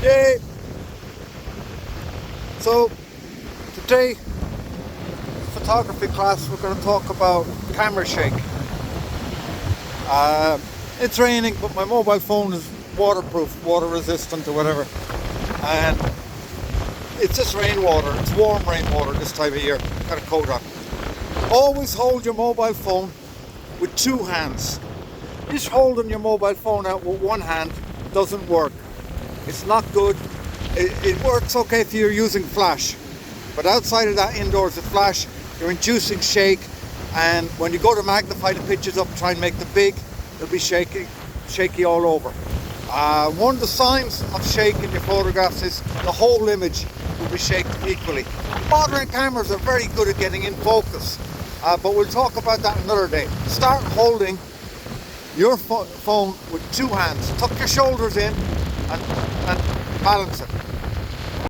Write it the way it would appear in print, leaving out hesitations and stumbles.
Yay! So today, photography class, we're going to talk about camera shake. It's raining, but my mobile phone is waterproof, water resistant or whatever, and it's just rainwater. It's warm rainwater this time of year. Got a coat on. Always hold your mobile phone with two hands. Just holding your mobile phone out with one hand doesn't work. It's not good. It works okay if you're using flash, but outside of that, indoors with flash, you're inducing shake, and when you go to magnify the pictures up, try and make them big, they'll be shaky all over. One of the signs of shake in your photographs is the whole image will be shaken equally. Modern cameras are very good at getting in focus, but we'll talk about that another day. Start holding your phone with two hands. Tuck your shoulders in and balance it.